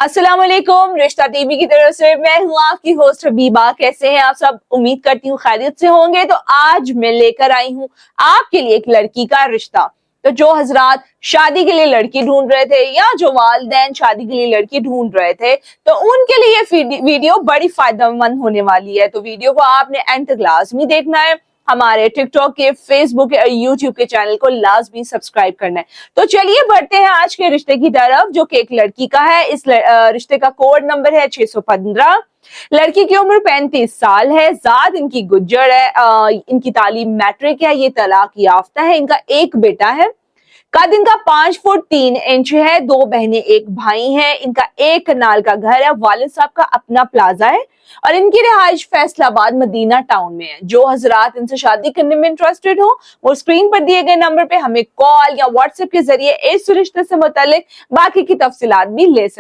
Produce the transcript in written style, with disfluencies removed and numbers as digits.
अस्सलाम वालेकुम, रिश्ता टीवी की तरफ से मैं हूँ आपकी होस्ट हबीबा। कैसे हैं आप सब? उम्मीद करती हूँ खैरियत से होंगे। तो आज मैं लेकर आई हूँ आपके लिए एक लड़की का रिश्ता। तो जो हजरात शादी के लिए लड़की ढूंढ रहे थे या जो वालिदैन शादी के लिए लड़की ढूंढ रहे थे, तो उनके लिए ये वीडियो बड़ी फायदेमंद होने वाली है। तो वीडियो को आपने एंड तक लाजमी देखना है। हमारे टिकटॉक के, फेसबुक के, यूट्यूब के चैनल को लाजमी सब्सक्राइब करना है। तो चलिए बढ़ते हैं आज के रिश्ते की तरफ, जो कि एक लड़की का है। इस रिश्ते का कोड नंबर है 615। लड़की की उम्र 35 साल है। जात इनकी गुज्जर है। इनकी तालीम मैट्रिक है। ये तलाक याफ्ता है। इनका एक बेटा है। कद इनका 5 फुट 3 इंच है। 2 बहनें एक भाई हैं। इनका एक कनाल का घर है। वालिद साहब का अपना प्लाजा है और इनकी रिहाइश फैसलाबाद मदीना टाउन में है। जो हजरात इनसे शादी करने में इंटरेस्टेड हो, वो स्क्रीन पर दिए गए नंबर पे हमें कॉल या व्हाट्सएप के जरिए इस रिश्ते से मुतालिक बाकी की तफसीलात भी ले सकते हैं।